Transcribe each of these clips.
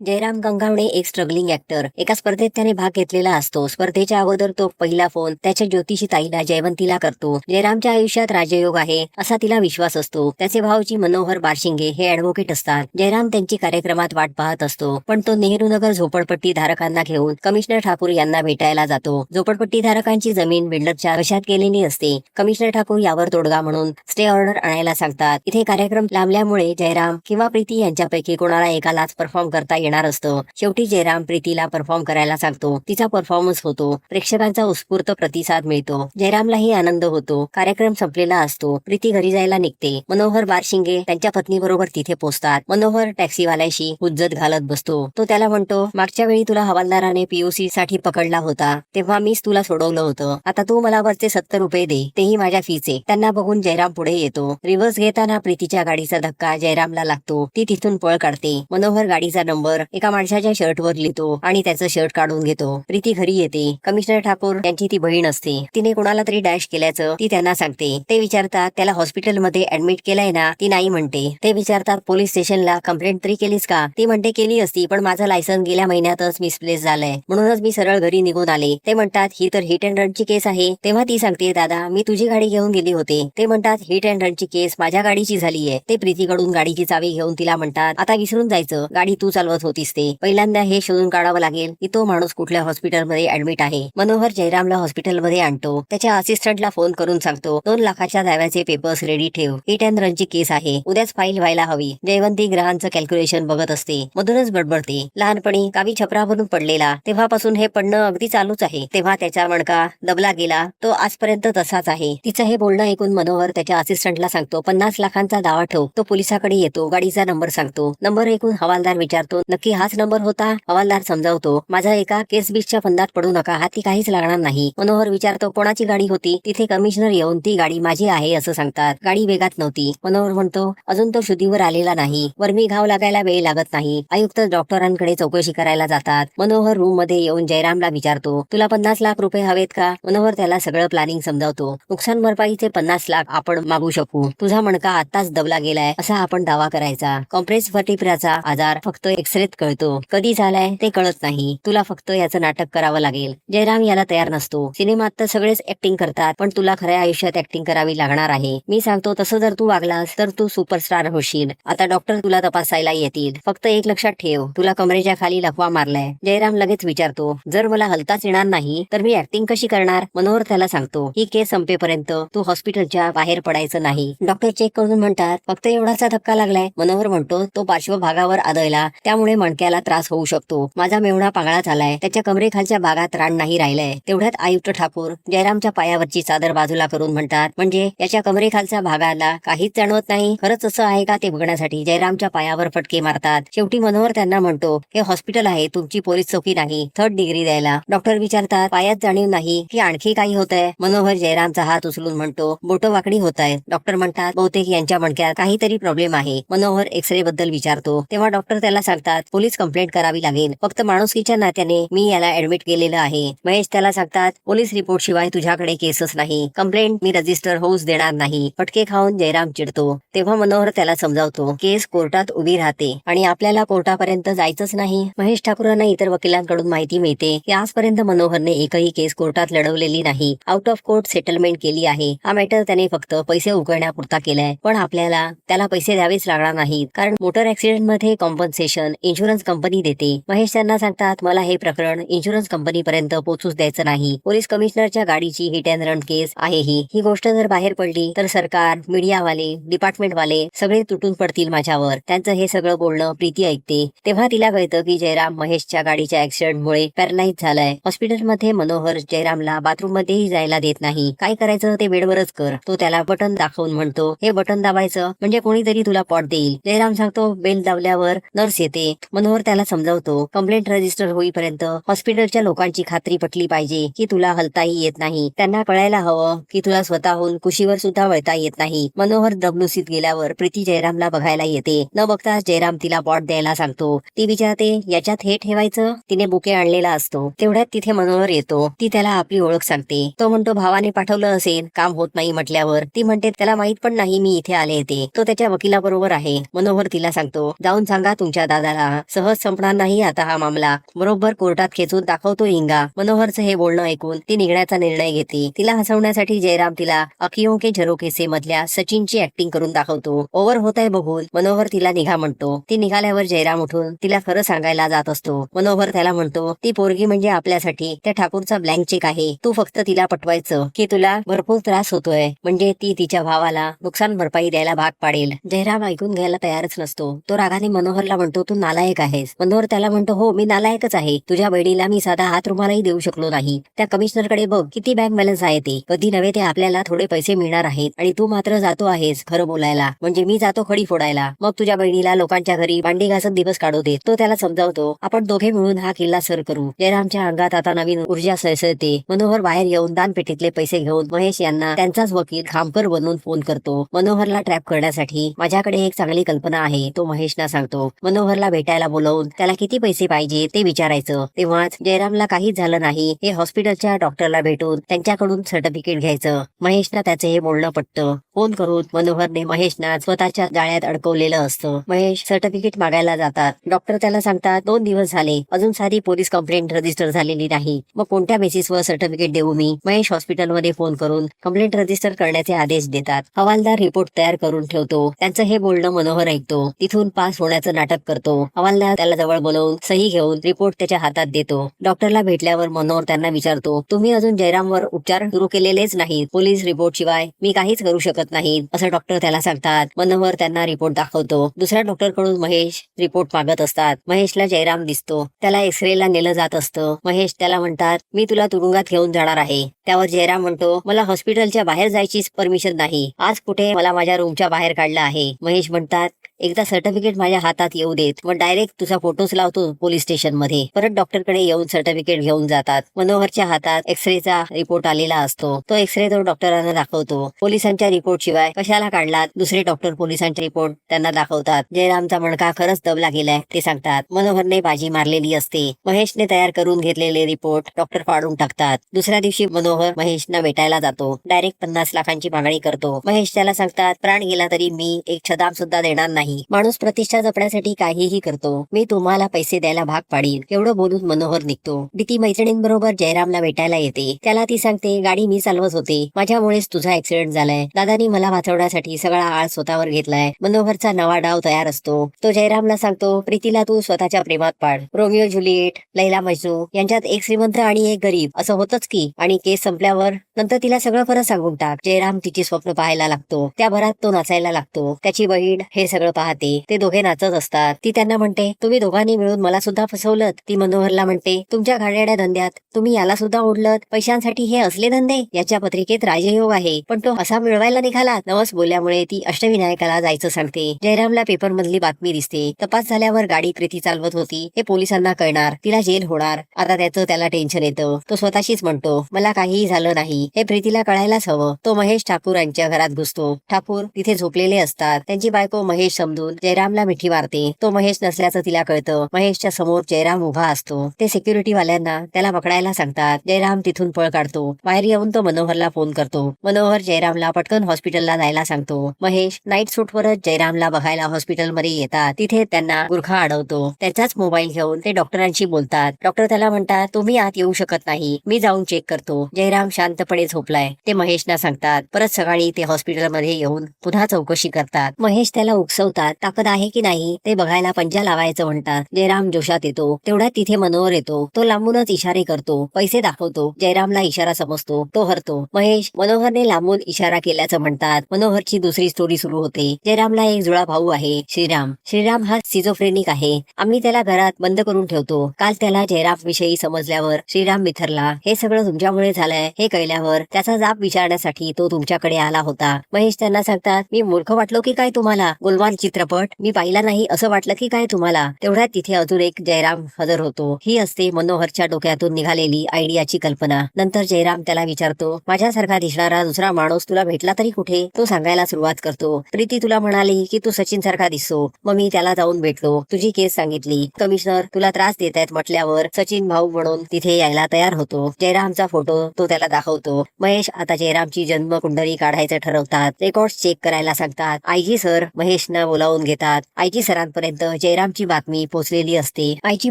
जयराम गंगावणे एक struggling actor. एका स्पर्धेत त्याने भाग घेतलेला असतो. स्पर्धेच्या अगोदर तो पहिला फोन त्याच्या ज्योतिषी ताईला जयवंतीला करतो. जयरामच्या आयुष्यात राजयोग आहे असा तिला विश्वास असतो. त्याचे भाऊजी मनोहर बारशिंगे हे ऍडव्होकेट असतात. जयराम त्यांची कार्यक्रमात वाट पाहत असतो, पण तो नेहरूनगर झोपडपट्टी धारकांना घेऊन कमिशनर ठाकूर यांना भेटायला जातो. झोपडपट्टी धारकांची जमीन बिल्डरच्या वशात गेलेली असते. कमिशनर ठाकूर यावर तोडगा म्हणून स्टे ऑर्डर आणायला सांगतात. इथे कार्यक्रम लांबल्यामुळे जयराम किंवा प्रीती यांच्यापैकी कोणाला एकालाच परफॉर्म करता येणार असतं. शेवटी जयराम प्रीतीला परफॉर्म करायला सांगतो. तिचा परफॉर्मन्स होतो. प्रेक्षकांचा उत्स्फूर्त प्रतिसाद मिळतो. जयरामलाही आनंद होतो. कार्यक्रम संपलेला असतो. प्रीती घरी जायला निघते. मनोहर बारशिंगे त्यांच्या पत्नीबरोबर तिथे पोहोचतात. मनोहर टॅक्सीवाल्याशी हुज्जत घालत बसतो. तो त्याला म्हणतो, मागच्या वेळी तुला हवालदाराने पीओसी साठी पकडला होता तेव्हा मीच तुला सोडवलं होतं. आता तू मला वरचे 70 रुपये दे, तेही माझ्या फीचे. त्यांना बघून जयराम पुढे येतो. रिव्हर्स घेताना प्रीतीच्या गाडीचा धक्का जयरामला लागतो. ती तिथून पळ काढते. मनोहर गाडीचा नंबर एका माणसाच्या शर्टवर लिहितो आणि त्याचं शर्ट काढून घेतो. प्रीती घरी येते. कमिशनर ठाकूर यांची ती बहीण असते. तिने कोणाला तरी डॅश केल्याचं ती त्यांना सांगते. ते विचारतात, त्याला हॉस्पिटलमध्ये ऍडमिट केलंय ना? ती नाही म्हणते. ते विचारतात, पोलीस स्टेशनला कंप्लेंट तरी केलीस का? ती म्हणते, केली असती, पण माझं लायसन्स गेल्या महिन्यातच मिसप्लेस झालंय, म्हणूनच मी सरळ घरी निघून आले. ते म्हणतात, ही तर हिट अँड रनची केस आहे. तेव्हा ती सांगते, दादा मी तुझी गाडी घेऊन गेली होते. ते म्हणतात, हिट अँड रनची केस माझ्या गाडीची झालीये. ते प्रीतीकडून गाडीची चावी घेऊन तिला म्हणतात, आता विसरून जायचं, गाडी तू चालवत होतीस ते. पहिल्यांदा हे शोधून काढावं लागेल की तो माणूस कुठल्या हॉस्पिटलमध्ये ऍडमिट आहे. मनोहर जयरामला हॉस्पिटलमध्ये आणतो. त्याच्या असिस्टंटला फोन करून सांगतो, 2 लाखाच्या दाव्याचे पेपर्स रेडी ठेव. हिट अँड रनची केस आहे, उद्याच फाईल व्हायला हवी. जयवंती ग्रहांचं कॅल्क्युलेशन बघत असते. मधूनच बडबडते, लहानपणी गावी छपरावरून पडलेला, तेव्हापासून हे पडणं अगदी चालूच आहे. तेव्हा त्याचा मणका दबला गेला, तो आजपर्यंत तसाच आहे. तिचं हे बोलणं ऐकून मनोहर त्याच्या असिस्टंटला सांगतो, 50 लाखांचा दावा ठेव. तो पोलिसाकडे येतो. गाडीचा नंबर सांगतो. नंबर ऐकून हवालदार विचारतो, नक्की हाच नंबर होता? हवालदार समजावतो, माझा एका केस बीचच्या फंदात पडू नका, हाती काहीच लागणार नाही. मनोहर विचारतो, कोणाची गाडी होती? तिथे कमिशनर येऊन ती गाडी माझी आहे असं सांगतात. गाडी वेगात नव्हती. मनोहर म्हणतो, अजून तो शुद्धीवर आलेला नाही. वर्मी घाव लागायला वेळ लागत नाही. आयुक्त डॉक्टरांकडे चौकशी करायला जातात. मनोहर रूम मध्ये येऊन जयरामला विचारतो, तुला 50 लाख रुपये हवेत का? मनोहर त्याला सगळं प्लॅनिंग समजावतो. नुकसान भरपाईचे 50 लाख आपण मागू शकू. तुझा मणका आताच दबला गेलाय असा आपण दावा करायचा. कॉम्प्रेस वर्टिब्राचा आजार फक्त एक्सरेत कळतो, कधी झालाय ते कळत नाही. तुला फक्त याचं नाटक करावं लागेल. जयराम याला तयार नसतो. सिनेमात तर सगळेच ऍक्टिंग करतात, पण तुला खऱ्या आयुष्यात ऍक्टिंग करावी लागणार आहे. मी सांगतो तसं जर तू वागलास तर तू सुपरस्टार होशील. आता डॉक्टर तुला तपासायला येतील. फक्त एक लक्षात ठेव, तुला कमरेच्या खाली लकवा मारलाय. जयराम लगेच विचारतो, जर मला हलताच येणार नाही तर मी ऍक्टिंग कशी करणार? मनोहर त्याला सांगतो, ही केस संपेपर्यंत तू हॉस्पिटलच्या बाहेर पडायचं नाही. डॉक्टर चेक करून म्हणतात, फक्त एवढाचा धक्का लागलाय. मनोहर म्हणतो, तो पार्श्वभागावर आदळला, त्यामुळे मणक्याला त्रास होऊ शकतो. माझा मेवणा पागळा झालाय, त्याच्या कमरेखालच्या भागात रान नाही राहिलंय. तेवढ्यात आयुक्त ठाकूर जयरामच्या पायावरची चादर बाजूला करून म्हणतात, म्हणजे याच्या कमरेखालच्या भागाला काहीच जाणवत नाही? खरंच असं आहे का ते बघण्यासाठी जयरामच्या पायावर फटके मारतात. शेवटी मनोहर त्यांना म्हणतो, हे हॉस्पिटल आहे, तुमची पोलीस चौकी नाही. 3rd डिग्री द्यायला. डॉक्टर विचारतात, पायात जाणीव नाही की आणखी काही होतंय? मनोहर जयरामचा हात उचलून म्हणतो, बोटं वाकडी होत आहेत. डॉक्टर म्हणतात, बहुतेक यांच्या मणक्यात काहीतरी प्रॉब्लेम आहे. मनोहर एक्सरे बद्दल विचारतो. तेव्हा डॉक्टर त्याला सांगतात, पोलीस कंप्लेंट करावी लागेल. फक्त माणुसकीच्या नात्याने मी याला ऍडमिट केलेलं आहे. महेश त्याला सांगतात, पोलीस रिपोर्ट शिवाय तुझ्याकडे केसच नाही. कंप्लेंट मी रजिस्टर होऊच देणार नाही. फटके खाऊन जयराम चिडतो. तेव्हा मनोहर त्याला समजावतो, केस कोर्टात उभी राहते आणि आपल्याला कोर्टापर्यंत जायचंच नाही. महेश ठाकूरांना इतर वकिलांकडून माहिती मिळते की आजपर्यंत मनोहरने एकही केस कोर्टात लढवलेली नाही. आउट ऑफ कोर्ट सेटलमेंट केली आहे. हा मॅटर त्याने फक्त पैसे उकळण्यापुरता केलाय, पण आपल्याला त्याला पैसे द्यावेच लागणार नाहीत, कारण मोटर ऍक्सिडेंट मध्ये कॉम्पन्सेशन इन्शुरन्स कंपनी देते. महेश त्यांना सांगतात, मला हे प्रकरण इन्शुरन्स कंपनी पर्यंत पोहोचूच द्यायचं नाही. पोलीस कमिशनरच्या गाडीची हिट अँड रन केस आहे ही गोष्ट जर बाहेर पडली तर सरकार, मीडियावाले, डिपार्टमेंटवाले सगळे तुटून पडतील माझ्यावर. त्यांचं हे सगळं बोलणं प्रीती ऐकते. तेव्हा तिला कळतं की जयराम महेशच्या गाडीच्या ऍक्सिडेंटमुळे पॅरालाइज झालाय. हॉस्पिटलमध्ये मनोहर जयरामला बाथरूम मध्येही जायला देत नाही. काय करायचं ते बेडवरच कर. तो त्याला बटन दाखवून म्हणतो, हे बटन दाबायचं म्हणजे कोणीतरी तुला पॉट देईल. जयराम सांगतो, बेल दाबल्यावर नर्स येते. मनोहर त्याला समजावतो, कंप्लेंट रजिस्टर होईपर्यंत हॉस्पिटलच्या लोकांची खात्री पटली पाहिजे की तुला हलताही येत नाही. त्यांना कळायला हवं की तुला स्वतःहून कुशीवर सुद्धा वळता येत नाही. मनोहर दबनुसीत गेल्यावर प्रीती जयरामला बघायला येते. न बघता जयराम तिला पॉट द्यायला सांगतो. ती विचारते, याच्यात हे ठेवायचं? तिने बुके आणलेला असतो. तेवढ्यात तिथे मनोहर येतो. ती त्याला आपली ओळख सांगते. तो म्हणतो, भावाने पाठवलं असेल, काम होत नाही म्हटल्यावर. ती म्हणते, त्याला माहित पण नाही मी इथे आले ते. तो त्याच्या वकिलाबरोबर आहे. मनोहर तिला सांगतो, जाऊन सांगा तुमच्या दादाला होता. सहज संपणार नाही आता हा मामला. बरोबर कोर्टात खेचून दाखवतो इंगा. मनोहरचं हे बोलणं ऐकून ती निघण्याचा निर्णय घेते. तिला हसवण्यासाठी जयराम तिला अखियों के झरोखे से मधल्या सचिनची ऍक्टिंग करून दाखवतो. ओव्हर होत आहे बघून मनोहर तिला निघा म्हणतो. ती निघाल्यावर जयराम उठून तिला खरं सांगायला जात असतो. मनोहर त्याला म्हणतो, ती पोरगी म्हणजे आपल्यासाठी त्या ठाकूरचा ब्लँक चेक आहे. तू फक्त तिला पटवायचं की तुला भरपूर त्रास होतोय, म्हणजे ती तिच्या भावाला नुकसान भरपाई द्यायला भाग पाडेल. जयराम ऐकून घ्यायला तयारच नसतो. तो रागाने मनोहरला म्हणतो, तू नालायक आहेस. मनोहर त्याला म्हणतो, हो मी नालायकच आहे. तुझ्या बहिणीला मी साधा हात रुमालाही देऊ शकलो नाही. त्या कमिशनरकडे बघ किती बँक बॅलन्स आहे ते. कधी नव्हे ते आपल्याला थोडे पैसे मिळणार आहेत आणि तू मात्र जातो आहेस खरं बोलायला, म्हणजे मी जातो खडी फोडायला. मग तुझ्या बहिणीला लोकांच्या घरी भांडी घासत दिवस काढू दे. तो त्याला समजावतो, आपण दोघे मिळून हा किल्ला सर करू. जयरामच्या अंगात आता नवीन ऊर्जा सळसळते. मनोहर बाहेर येऊन दानपेटीतले पैसे घेऊन महेश यांना त्यांचाच वकील खामकर बनवून फोन करतो. मनोहरला ट्रॅप करण्यासाठी माझ्याकडे एक चांगली कल्पना आहे, तो महेशना सांगतो. मनोहरला भेटायला बोलवून त्याला किती पैसे पाहिजे ते विचारायचं. तेव्हाच जयरामला काहीच झालं नाही हे हॉस्पिटलच्या डॉक्टरला भेटून त्यांच्याकडून सर्टिफिकेट घ्यायचं. महेशना त्याचे हे बोलणं पटतं. फोन करून मनोहरने महेशना स्वतःच्या जाळ्यात अडकवलेलं असतं. महेश सर्टिफिकेट मागायला जातात. डॉक्टर त्याला सांगतात, 2 दिवस झाले अजून साधी पोलीस कंप्लेंट रजिस्टर झालेली नाही. मग कोणत्या बेसिसवर सर्टिफिकेट देऊ मी? महेश हॉस्पिटलमध्ये फोन करून कंप्लेंट रजिस्टर करण्याचे आदेश देतात. हवालदार रिपोर्ट तयार करून ठेवतो. त्यांचं हे बोलणं मनोहर ऐकतो. तिथून पास होण्याचं नाटक करतो. हवालदार त्याला जवळ बोलवून सही घेऊन रिपोर्ट त्याच्या हातात देतो. डॉक्टरला भेटल्यावर मनोहर त्यांना विचारतो, तुम्ही अजून जयरामवर उपचार सुरू केलेलेच नाहीत. पोलीस रिपोर्ट शिवाय मी काहीच करू शकत नाही असं डॉक्टर त्याला सांगतात. मनोहर त्यांना रिपोर्ट दाखवतो. दुसऱ्या डॉक्टर कडून महेश रिपोर्ट मागत असतात. महेशला जयराम दिसतो. त्याला एक्सरे ला नेलं जात असतं. महेश त्याला म्हणतात, मी तुला तुरुंगात घेऊन जाणार आहे. त्यावर जयराम म्हणतो, मला हॉस्पिटलच्या बाहेर जायचीच परमिशन नाही. आज कुठे मला माझ्या रूमच्या बाहेर काढलं आहे. महेश म्हणतात, एकदा सर्टिफिकेट माझ्या हातात येऊ देत, मग डायरेक्ट तुझा फोटोच लावतो पोलीस स्टेशन मध्ये. परत डॉक्टरकडे येऊन सर्टिफिकेट घेऊन जातात. मनोहरच्या हातात एक्सरेचा रिपोर्ट आलेला असतो. तो एक्सरे तो डॉक्टरांना दाखवतो. पोलिसांच्या रिपोर्ट शिवाय कशाला काढलात? दुसरे डॉक्टर पोलिसांचे रिपोर्ट त्यांना दाखवतात. जयरामचा मणका खरंच दबला गेलाय ते सांगतात. मनोहरने बाजी मारलेली असते. महेशने तयार करून घेतलेले रिपोर्ट डॉक्टर फाडून टाकतात. दुसऱ्या दिवशी मनोहर महेशना भेटायला जातो. डायरेक्ट 50 लाखांची मागणी करतो. महेश त्याला सांगतात, प्राण गेला तरी मी एक छदाम सुद्धा देणार नाही. माणूस प्रतिष्ठा जपण्यासाठी काहीही करतो. मी तुम्हाला पैसे द्यायला भाग पाडीन. एवढं बोलून मनोहर निघतो. ती मैत्रिणींबरोबर जयरामला भेटायला येते. त्याला ती सांगते, गाडी मी चालवत होते, माझ्यामुळेच तुझा ऍक्सिडेंट झालाय. दादानी मला वाचवण्यासाठी सगळा आळ स्वतःवर घेतलाय. मनोहरचा नवा डाव तयार असतो. तो जयरामला सांगतो, प्रीतीला तू स्वतःच्या प्रेमात पाड. रोमिओ जुलिएट, लैला मजनू यांच्यात एक श्रीमंत आणि एक गरीब असं होतच की. आणि केस संपल्यावर नंतर तिला सगळं खरं सांगून टाक. जयराम तिची स्वप्न पाहायला लागतो. त्या भरात तो नाचायला लागतो. त्याची बहीण हे सगळं पाहते. ते दोघे नाचत असतात. ती त्यांना म्हणते, तुम्ही दोघांनी मिळून मला सुद्धा फसवलं. ती मनोहरला म्हणते, तुमच्या घाणेरड्या धंद्यात तुम्ही याला सुद्धा ओढलत. पैशांसाठी हे असले धंदे? याच्या पत्रिकेत राजयोग आहे, पण तो असा मिळवायला निघाला. नवस बोलल्यामुळे ती अष्टविनायकाला जायचं सांगते. जयरामला पेपर मधली बातमी दिसते. तपास झाल्यावर गाडी प्रीती चालवत होती हे पोलिसांना कळणार. तिला जेल होणार. आता त्याचं त्याला टेन्शन येतं. तो स्वतःशीच म्हणतो, मला काहीही झालं नाही हे प्रीतीला कळायलाच हवं. तो महेश ठाकूर यांच्या घरात घुसतो. ठाकूर तिथे झोपलेले असतात. त्यांची बायको महेश समजून जयरामला मिठी मारते. तो महेश नसल्याचं तिला कळतं. महेशच्या समोर जयराम उभा असतो. ते सिक्युरिटी वाल्यांना त्याला पकडायला सांगतात. जयराम तिथून पळ काढतो. बाहेर येऊन तो मनोहरला फोन करतो. मनोहर जयरामला पटकन हॉस्पिटलला जायला सांगतो. महेश नाईट सूटवरच जयरामला बघायला हॉस्पिटलमध्ये येतात. तिथे त्यांना गुरखा अडवतो. त्याचाच मोबाईल घेऊन ते डॉक्टरांशी बोलतात. डॉक्टर त्याला म्हणतात, तुम्ही आत येऊ शकत नाही, मी जाऊन चेक करतो. जयराम शांतपणे झोपलाय ते महेशना सांगतात. परत सकाळी ते हॉस्पिटलमध्ये येऊन पुन्हा चौकशी करतात. महेश त्याला उकसवतात. ताकद आहे की नाही ते बघायला पंजा लावायचं म्हणतात. जयराम जोशात येतो. तेवढ्यात तिथे मनोहर येतो. तो लांबूनच इशारे करतो, पैसे दाखवतो. जयरामला इशारा समजतो. तो हरतो. महेश मनोहरने लांबून इशारा केल्याचं म्हणतात. मनोहरची दुसरी स्टोरी सुरू होते. जयरामला एक जुळा भाऊ आहे, श्रीराम. श्रीराम हा सिझोफ्रेनिक आहे. आम्ही त्याला घरात बंद करून ठेवतो. काल त्याला जयराम विषयी समजल्यावर श्रीराम बिथरला. हे सगळं तुमच्यामुळे झालंय हे कळल्यावर त्याचा जाब विचारण्यासाठी तो तुमच्याकडे आला होता. महेश त्यांना सांगतात, मी मूर्ख वाटलो की काय तुम्हाला? गोलमाल चित्रपट मी पाहिला नाही असं वाटलं की काय तुम्हाला? तेवढ्यात तिथे अजून एक जयराम हजर होतो. ही असते मनोहरच्या डोक्यातून निघालेली आयडियाची कल्पना. नंतर जयराम त्याला विचारतो, माझ्यासारखा दिसणारा दुसरा माणूस तुला भेटला तरी कुठे? तो सांगायला सुरुवात करतो, प्रीती तुला म्हणाली की तू सचिन सारखा दिसतो. मग मी त्याला जाऊन भेटलो, तुझी केस सांगितली. कमिशनर तुला त्रास देत आहेत म्हटल्यावर सचिन भाऊ म्हणून तिथे यायला तयार होतो. जयरामचा फोटो तो त्याला दाखवतो. महेश आता जयरामची जन्म कुंडली काढायचं ठरवतात. रेकॉर्ड चेक करायला सांगतात. आयजी सर महेशना बोलावून घेतात. आयजी सरांपर्यंत जयरामची बातमी पोहोचलेली असते. आयजी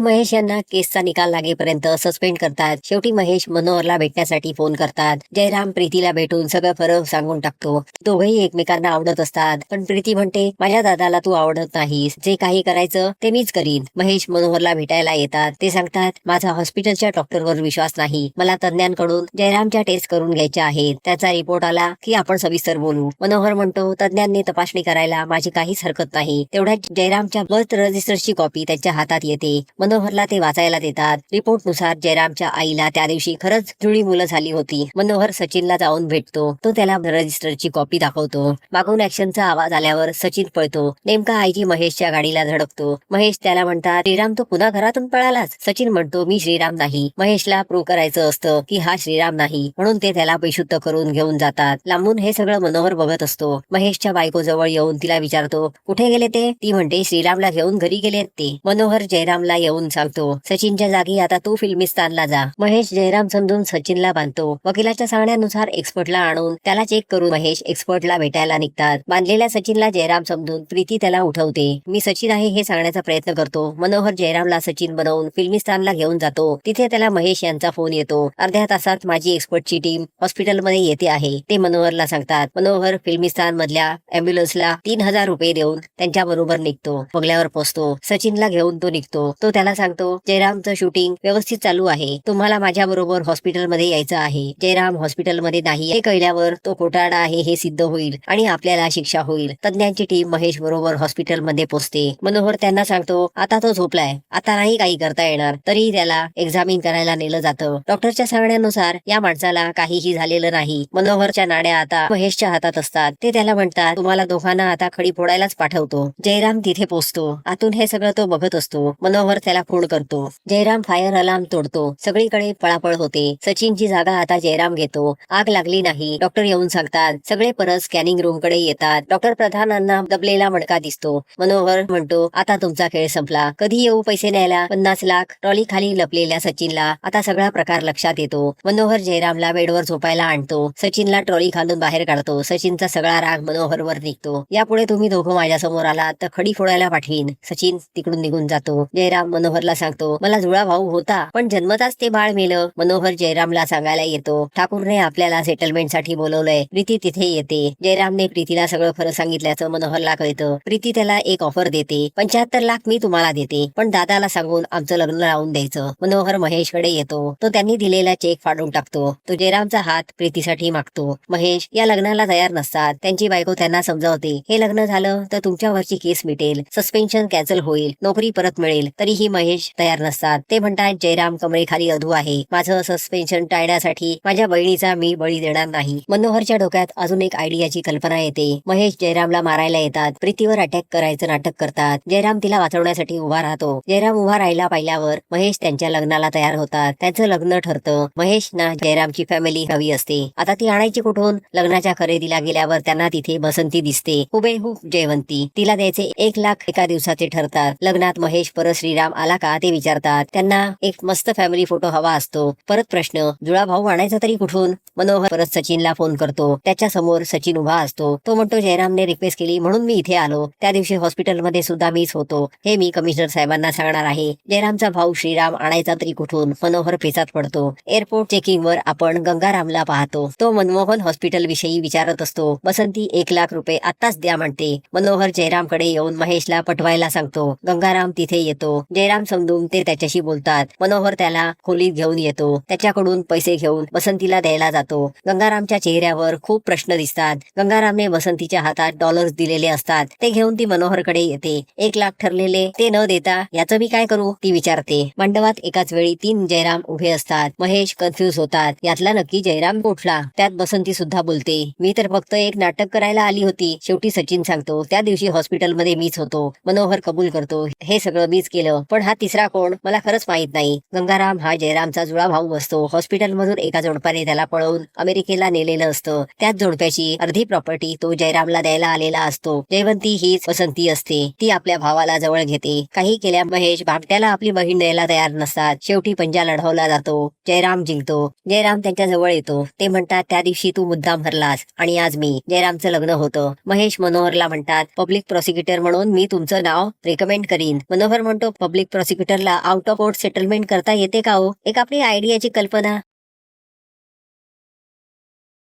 महेश यांना केसचा निकाल लागेपर्यंत सस्पेंड करतात. शेवटी महेश मनोहरला भेटण्यासाठी फोन करतात. जयराम प्रीतीला भेटून सगळं खरं सांगून टाकतो. दोघेही एकमेकांना आवडत असतात, पण प्रीती म्हणते माझ्या दादाला तू आवडत नाहीस, जे काही करायचं ते मीच करीन. महेश मनोहरला भेटायला येतात. ते सांगतात माझा हॉस्पिटलच्या डॉक्टरवर विश्वास नाही, मला तज्ञांकडून जयरामच्या टेस्ट करून घ्यायच्या आहेत. त्याचा रिपोर्ट आला की आपण सविस्तर बोलू. मनोहर म्हणतो तज्ञांनी तपासणी करायला माझी काहीच हरकत नाही. तेवढ्यात जयरामच्या बर्थ रजिस्टरची कॉपी त्यांच्या हातात येते. मनोहरला ते वाचायला देतात. रिपोर्ट नुसार जयरामच्या आईला त्या दिवशी खरंच जुळी मुलं झाली होती. मनोहर सचिनला जाऊन भेटतो. तो त्याला रजिस्टरची कॉपी दाखवतो. मागून ऍक्शनचा आवाज आल्यावर सचिन पळतो. नेमका आयजी महेशच्या गाडीला धडकतो. महेश त्याला म्हणतात श्रीराम तो पुन्हा घरातून पळालाच. सचिन म्हणतो मी श्रीराम नाही. महेशला प्रूव्ह करायचं असतं की हा श्रीराम नाही, म्हणून ते त्याला बेशुद्ध करून घेऊन जातात. लांबून हे सगळं मनोहर बघत असतो. महेशच्या बायको जवळ येऊन तिला विचारतो कुठे गेले ते. ती म्हणते श्रीरामला घेऊन घरी गेलेत ते. मनोहर जयरामला येऊन सांगतो सचिनच्या जागी आता तू फिल्मिस्तानला जा. महेश जयराम समजून सचिनला बांधतो. वकिलाच्या सांगण्यानुसार एक्सपर्टला आणून त्याला चेक करून महेश एक्सपर्टला भेटायला निघतात. बांधलेल्या सचिनला जयराम समजून प्रीती त्याला उठवते. मी सचिन आहे हे सांगण्याचा प्रयत्न करतो. मनोहर जयरामला सचिन बनवून फिल्मिस्तानला घेऊन जातो. तिथे त्याला महेश यांचा फोन येतो. अर्ध्या तासात माझी एक्सपर्टची टीम हॉस्पिटलमध्ये येते आहे, ते मनोहरला सांगतात. मनोहर फिल्मिस्तान मधल्या अँब्युलन्सला 3,000 रुपये देऊन त्यांच्या बरोबर निघतो. बंगल्यावर पोहोचतो. सचिनला घेऊन तो निघतो. तो त्याला सांगतो जयरामचं शूटिंग व्यवस्थित चालू आहे, तुम्हाला माझ्या बरोबर हॉस्पिटलमध्ये यायचं आहे. जयराम हॉस्पिटलमध्ये नाही हे कळल्यावर तो खोटारडा आहे हे सिद्ध होईल आणि आपल्याला शिक्षा होईल. तज्ञांची टीम महेश बरोबर हॉस्पिटलमध्ये पोहोचते. मनोहर त्यांना सांगतो आता तो झोपलाय, आता नाही काही करता येणार. तरी त्याला एक्झामिन करायला नेलं जातं. डॉक्टरच्या सांगण्यानुसार या माणसाला काहीही झालेलं नाही. मनोहरच्या नाड्या आता महेशच्या हातात असतात. ते त्याला म्हणतात तुम्हाला दोघांना आता खडी फोडायलाच पाठवतो. जयराम तिथे पोहोचतो. आतून हे सगळं तो बघत असतो. मनोहर त्याला फोन करतो. जयराम फायर अलार्म तोडतो. सगळीकडे पळापळ होते. सचिनची जागा आता जयराम घेतो. आग लागली नाही. डॉक्टर येऊन सांगतात. सगळे परत स्कॅनिंग रूम कडे येतात. डॉक्टर प्रधानांना दबलेला मणका दिसतो. मनोहर म्हणतो आता तुमचा खेळ संपला. कधी येऊ पैसे न्यायला. 50 लाख. ट्रॉली खाली लपलेल्या सचिनला आता सगळा प्रकार लक्षात येतो. मनोहर जयरामला बेडवर झोपायला आणतो. सचिनला ट्रॉली खालून बाहेर काढतो. सचिनचा सगळा राग मनोहरवर निघतो. यापुढे तुम्ही दोघं माझ्या समोर आलात तर खडी फोडायला पाठवीन. सचिन तिकडून निघून जातो. जयराम मनोहरला सांगतो मला जुळा भाऊ होता, पण जन्मताच ते बाळ मेलं. मनोहर जयरामला सांगायला येतो ठाकूरने आपल्याला सेटलमेंट साठी बोलवलंय. प्रीती तिथे येते. जयरामने प्रीतीला सगळं खरं सांगितल्याचं मनोहरला कळतं. प्रीती त्याला एक ऑफर देते. 75 लाख मी तुम्हाला देते, पण दादाला सांगून आमचं लग्न लावून द्यायचं. मनोहर महेशकडे येतो. तो त्यांनी दिलेला चेक फाडून टाकतो. तो जयरामचा हात प्रीतीसाठी मागतो. महेश या लग्नाला तयार नसतात. त्यांची बायको त्यांना समजावते हे लग्न झालं तर तुमच्यावरची केस मिटेल, सस्पेन्शन कॅन्सल होईल, नोकरी परत मिळेल. तरीही महेश तयार नसतात. ते म्हणतात जयराम कमरेखाली अधू आहे. माझं सस्पेन्शन टाळण्यासाठी माझ्या बहिणीचा मी बळी देणार नाही. मनोहरच्या डोक्यात अजून एक आयडियाची कल्पना येते. महेश जयरामला मारायला येतात. प्रीतीवर अटॅक करायचं नाटक करतात. जयराम तिला वाचवण्यासाठी उभा राहतो. जयराम उभा राहिला पाहिल्यावर महेश त्यांच्या लग्नाला तयार होतात. त्यांचं लग्न ठरतं. महेशना जयरामची फॅमिली हवी असते. आता ती आणायची कुठून. लग्नाच्या खरेदीला गेल्यावर त्यांना तिथे बसंती दिसते. हुबेहूब जयवंती. तिला द्यायचे 1 लाख एका दिवसाचे ठरतात. लग्नात महेश परत श्रीराम आला का ते विचारतात. त्यांना एक मस्त फॅमिली फोटो हवा असतो. परत प्रश्न जुळा भाऊ आणायचा तरी कुठून. मनोहर परत सचिनला फोन करतो. त्याच्या समोर सचिन उभा असतो. तो म्हणतो जयरामने रिक्वेस्ट केली म्हणून मी इथे आलो. त्या दिवशी हॉस्पिटलमध्ये सुद्धा मीच होतो. हे मी कमिशनर साहेबांना सांगणार आहे. जयरामचा भाऊ श्रीराम आणायचा तरी कुठून. मनोहर पेचात पडतो. एअरपोर्ट चेकिंग वर आपण गंगारामला पाहतो. तो मनमोहन हॉस्पिटल विषयी विचारत असतो. बसंती 1 लाख रुपये आत्ताच द्या म्हणते. मनोहर जयरामकडे येऊन महेशला पटवायला सांगतो. गंगाराम तिथे येतो. जयराम समजून ते त्याच्याशी बोलतात. मनोहर त्याला खोलीत घेऊन येतो. त्याच्याकडून पैसे घेऊन बसंतीला द्यायला जातो. गंगारामच्या चेहऱ्यावर खूप प्रश्न दिसतात. गंगारामने बसंतीच्या हातात डॉलर्स दिलेले असतात. ते घेऊन ती मनोहरकडे येते. 1 लाख ठरलेले ते न देता याचं मी काय करू ती विचारते. मंडपात एकाच वेळी 3 जयराम उभे असतात. महेश कन्फ्युज होतात. यातला नक्की जयराम कुठला. त्यात बसंती सुद्धा बोलते मी तर फक्त एक नाटक करायला आली होती. शेवटी सचिन सांगतो त्या दिवशी हॉस्पिटलमध्ये मीच होतो. मनोहर कबूल करतो हे सगळं मीच केलं, पण हा तिसरा कोण मला खरंच माहित नाही. गंगाराम हा जयरामचा जुळा भाऊ असतो. हॉस्पिटलमधून एका जोडप्याने त्याला पळवून अमेरिकेला नेलेलं असतं. त्याच जोडप्याची अर्धी प्रॉपर्टी तो जयरामला द्यायला आलेला असतो. जयवंती हीच बसंती असते. ती आपल्या भावाला जवळ घेते. काही केल्या महेश भामट्याला आपली बहीण द्यायला तयार नसतात. शेवटी पंजा लढवला जातो. जयराम जिंकतो. जयराम त्यांच्या जवळ येतो. ते म्हणतात त्या दिवशी तू मुद्दाम हरलास आणि आज मी. जयरामचं लग्न होतं. महेश मनोहरला म्हणतात पब्लिक प्रॉसिक्युटर म्हणून मी तुमचं नाव रेकमेंड करीन. मनोहर म्हणतो, पब्लिक प्रॉसिक्युटरला आउट ऑफ कोर्ट सेटलमेंट करता येते का हो? एक आपली आयडियाची कल्पना.